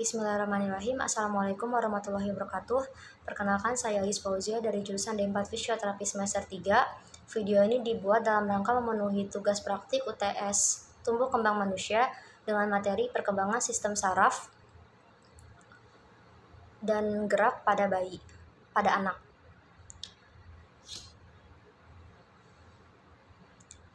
Bismillahirrahmanirrahim. Assalamualaikum warahmatullahi wabarakatuh. Perkenalkan, saya Lis Fauzia dari jurusan D4 Fisioterapi semester 3. Video ini dibuat dalam rangka memenuhi tugas praktik UTS Tumbuh Kembang Manusia dengan materi perkembangan sistem saraf dan gerak pada anak.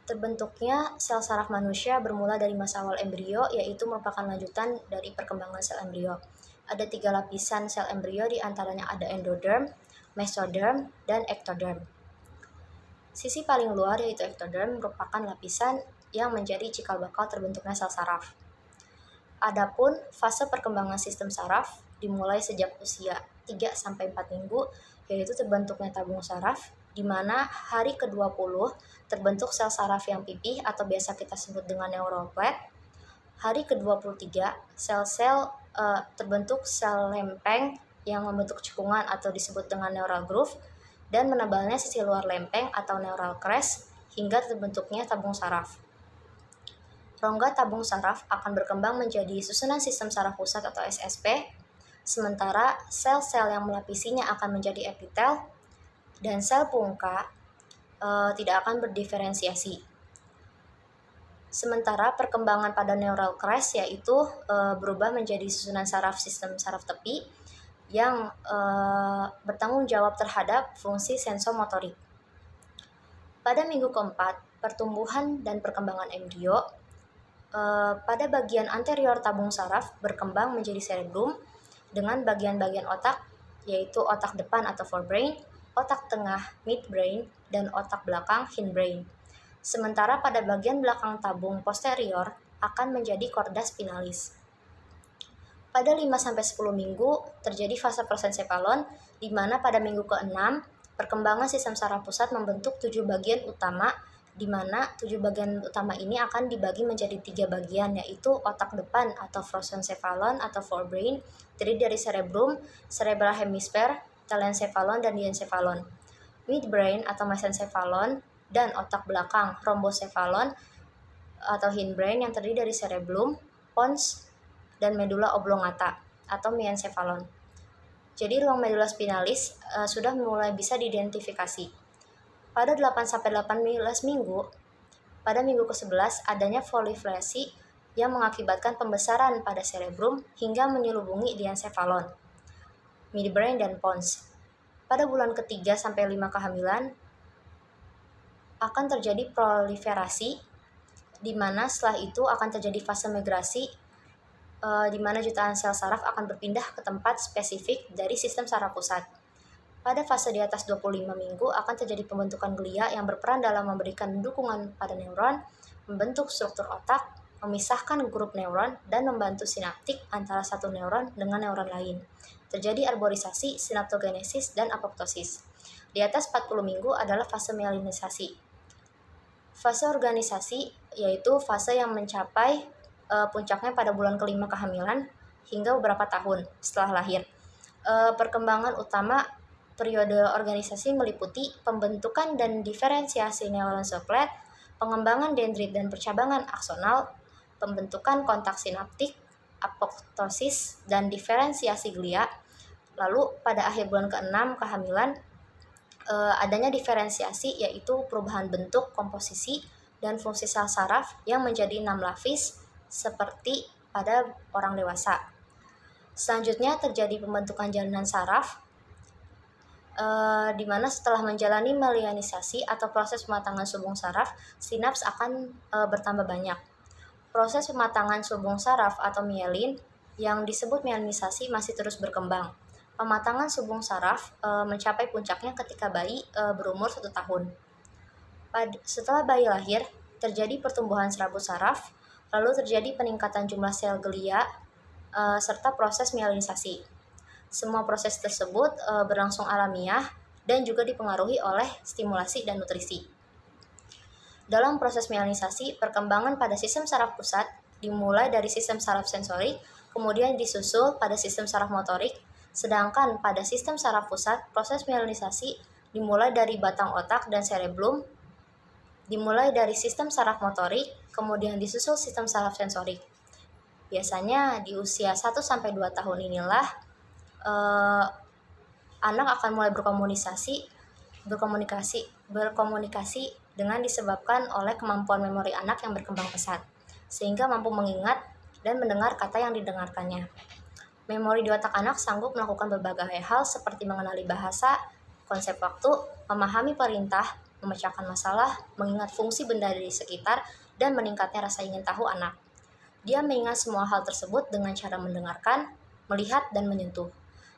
Terbentuknya sel saraf manusia bermula dari masa awal embrio, yaitu merupakan lanjutan dari perkembangan sel embrio. Ada 3 lapisan sel embrio, diantaranya ada endoderm, mesoderm, dan ectoderm. Sisi paling luar, yaitu ectoderm, merupakan lapisan yang menjadi cikal bakal terbentuknya sel saraf. Adapun fase perkembangan sistem saraf dimulai sejak usia 3-4 minggu, yaitu terbentuknya tabung saraf, di mana hari ke-20 terbentuk sel saraf yang pipih atau biasa kita sebut dengan neuroplet. Hari ke-23 terbentuk sel lempeng yang membentuk cekungan atau disebut dengan neural groove dan menebalnya sisi luar lempeng atau neural crest hingga terbentuknya tabung saraf. Rongga tabung saraf akan berkembang menjadi susunan sistem saraf pusat atau SSP, sementara sel-sel yang melapisinya akan menjadi epitel, dan sel pungka tidak akan berdiferensiasi. Sementara perkembangan pada neural crest yaitu berubah menjadi susunan saraf sistem saraf tepi yang bertanggung jawab terhadap fungsi sensomotorik. Pada minggu keempat, pertumbuhan dan perkembangan embrio, pada bagian anterior tabung saraf berkembang menjadi cerebrum dengan bagian-bagian otak, yaitu otak depan atau forebrain, otak tengah midbrain, dan otak belakang hindbrain. Sementara pada bagian belakang tabung posterior akan menjadi chorda spinalis. Pada 5-10 minggu terjadi fase prosencephalon, di mana pada minggu ke-6 perkembangan sistem saraf pusat membentuk 7 bagian utama, di mana 7 bagian utama ini akan dibagi menjadi 3 bagian, yaitu otak depan atau prosencephalon atau forebrain, terdiri dari cerebrum, cerebral hemisphere, telencephalon, dan diencephalon. Midbrain atau mesencephalon, dan otak belakang rhombocephalon atau hindbrain yang terdiri dari cerebellum, pons, dan medula oblongata atau mesencephalon. Jadi ruang medula spinalis sudah mulai bisa diidentifikasi. Pada 8-18 minggu, pada minggu ke-11 adanya proliferasi yang mengakibatkan pembesaran pada cerebrum hingga menyelubungi diencephalon, midbrain, dan pons. Pada bulan ke-3-5 kehamilan akan terjadi proliferasi, di mana setelah itu akan terjadi fase migrasi, di mana jutaan sel saraf akan berpindah ke tempat spesifik dari sistem saraf pusat. Pada fase di atas 25 minggu akan terjadi pembentukan glia yang berperan dalam memberikan dukungan pada neuron, membentuk struktur otak, memisahkan grup neuron, dan membantu sinaptik antara satu neuron dengan neuron lain. Terjadi arborisasi, sinaptogenesis, dan apoptosis. Di atas 40 minggu adalah fase myelinisasi. Fase organisasi yaitu fase yang mencapai puncaknya pada bulan ke-5 kehamilan hingga beberapa tahun setelah lahir. Perkembangan utama periode organisasi meliputi pembentukan dan diferensiasi neuron soklet, pengembangan dendrit dan percabangan aksonal, pembentukan kontak sinaptik, apoptosis, dan diferensiasi glia. Lalu pada akhir bulan ke-6 kehamilan adanya diferensiasi, yaitu perubahan bentuk, komposisi, dan fungsi sel saraf yang menjadi 6 lapis seperti pada orang dewasa. Selanjutnya terjadi pembentukan jaringan saraf, di mana setelah menjalani myelinisasi atau proses pematangan subung saraf, sinaps akan bertambah banyak. Proses pematangan subung saraf atau myelin yang disebut myelinisasi masih terus berkembang. Pematangan subung saraf mencapai puncaknya ketika bayi berumur 1 tahun. Setelah bayi lahir, terjadi pertumbuhan serabut saraf, lalu terjadi peningkatan jumlah sel glia serta proses myelinisasi. Semua proses tersebut berlangsung alamiah dan juga dipengaruhi oleh stimulasi dan nutrisi. Dalam proses myelinisasi, perkembangan pada sistem saraf pusat dimulai dari sistem saraf sensorik, kemudian disusul pada sistem saraf motorik, sedangkan pada sistem saraf pusat, proses myelinisasi dimulai dari batang otak dan cerebellum, dimulai dari sistem saraf motorik, kemudian disusul sistem saraf sensorik. Biasanya di usia 1-2 tahun inilah anak akan mulai berkomunikasi dengan disebabkan oleh kemampuan memori anak yang berkembang pesat, sehingga mampu mengingat dan mendengar kata yang didengarkannya. Memori di otak anak sanggup melakukan berbagai hal seperti mengenali bahasa, konsep waktu, memahami perintah, memecahkan masalah, mengingat fungsi benda di sekitar, dan meningkatnya rasa ingin tahu anak. Dia mengingat semua hal tersebut dengan cara mendengarkan, melihat, dan menyentuh.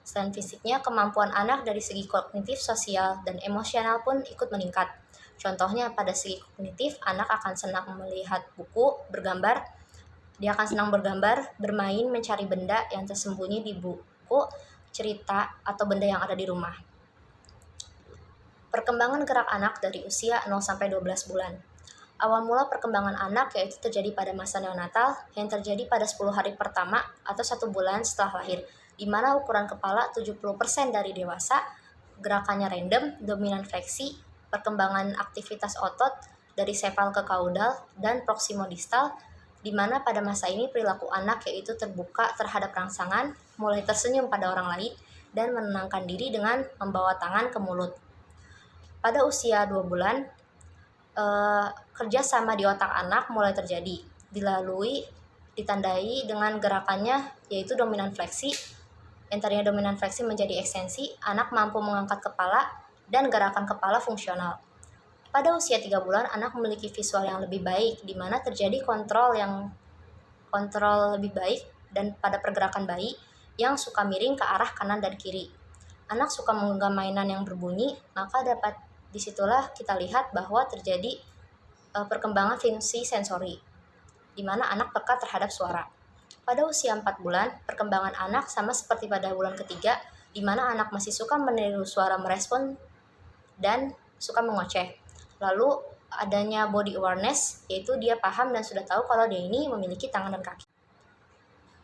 Selain fisiknya, kemampuan anak dari segi kognitif, sosial, dan emosional pun ikut meningkat. Contohnya, pada segi kognitif, anak akan senang melihat buku, bergambar. Dia akan senang bergambar, bermain, mencari benda yang tersembunyi di buku, cerita, atau benda yang ada di rumah. Perkembangan gerak anak dari usia 0-12 bulan. Awal mula perkembangan anak yaitu terjadi pada masa neonatal yang terjadi pada 10 hari pertama atau 1 bulan setelah lahir, di mana ukuran kepala 70% dari dewasa, gerakannya random, dominan fleksi, perkembangan aktivitas otot dari sepal ke kaudal, dan proximodistal, di mana pada masa ini perilaku anak yaitu terbuka terhadap rangsangan, mulai tersenyum pada orang lain, dan menenangkan diri dengan membawa tangan ke mulut. Pada usia 2 bulan, kerjasama di otak anak mulai terjadi, ditandai dengan gerakannya yaitu dominan fleksi. Yang tadinya dominan fleksi menjadi ekstensi, anak mampu mengangkat kepala dan gerakan kepala fungsional. Pada usia 3 bulan, anak memiliki visual yang lebih baik, di mana terjadi kontrol lebih baik dan pada pergerakan bayi yang suka miring ke arah kanan dan kiri. Anak suka menggenggam mainan yang berbunyi, maka disitulah kita lihat bahwa terjadi perkembangan fungsi sensori, di mana anak peka terhadap suara. Pada usia 4 bulan, perkembangan anak sama seperti pada bulan ketiga, di mana anak masih suka meniru suara, merespon, dan suka mengoceh. Lalu adanya body awareness, yaitu dia paham dan sudah tahu kalau dia ini memiliki tangan dan kaki.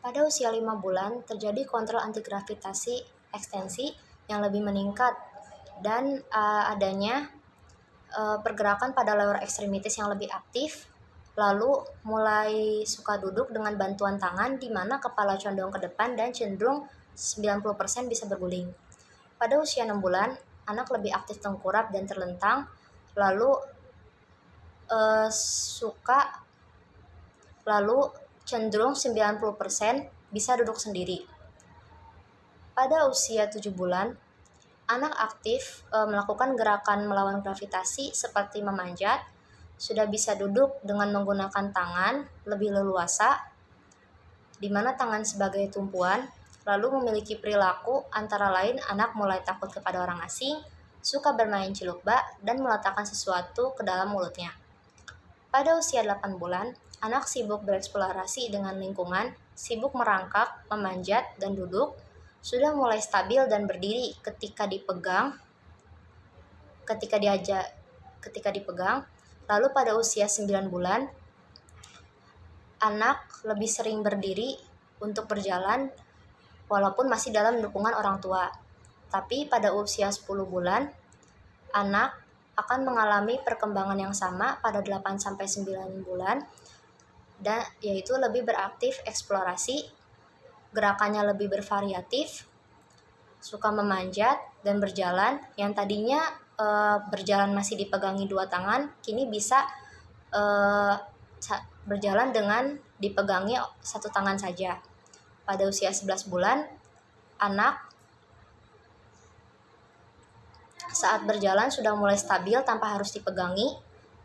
Pada usia 5 bulan, terjadi kontrol antigravitasi ekstensi yang lebih meningkat, dan adanya pergerakan pada lower extremities yang lebih aktif, lalu mulai suka duduk dengan bantuan tangan di mana kepala condong ke depan dan cenderung 90% bisa berguling. Pada usia 6 bulan, anak lebih aktif tengkurap dan terlentang, lalu cenderung 90% bisa duduk sendiri. Pada usia 7 bulan, anak aktif melakukan gerakan melawan gravitasi seperti memanjat, sudah bisa duduk dengan menggunakan tangan lebih leluasa, di mana tangan sebagai tumpuan, lalu memiliki perilaku antara lain anak mulai takut kepada orang asing, suka bermain ciluk bak, dan meletakkan sesuatu ke dalam mulutnya. Pada usia 8 bulan, anak sibuk bereksplorasi dengan lingkungan, sibuk merangkak, memanjat, dan duduk, sudah mulai stabil dan berdiri ketika dipegang. Lalu pada usia 9 bulan, anak lebih sering berdiri untuk berjalan walaupun masih dalam dukungan orang tua. Tapi pada usia 10 bulan, anak akan mengalami perkembangan yang sama pada 8-9 bulan, dan yaitu lebih beraktif eksplorasi, gerakannya lebih bervariatif, suka memanjat dan berjalan. Yang tadinya berjalan masih dipegangi 2 tangan, kini bisa berjalan dengan dipegangi 1 tangan saja. Pada usia 11 bulan, anak saat berjalan sudah mulai stabil tanpa harus dipegangi.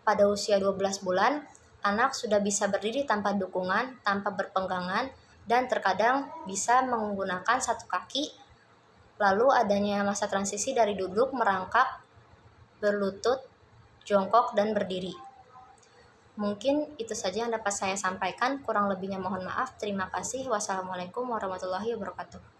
Pada usia 12 bulan, anak sudah bisa berdiri tanpa dukungan, tanpa berpenggangan, dan terkadang bisa menggunakan 1 kaki. Lalu adanya masa transisi dari duduk, merangkak, berlutut, jongkok, dan berdiri. Mungkin itu saja yang dapat saya sampaikan, kurang lebihnya mohon maaf. Terima kasih. Wassalamualaikum warahmatullahi wabarakatuh.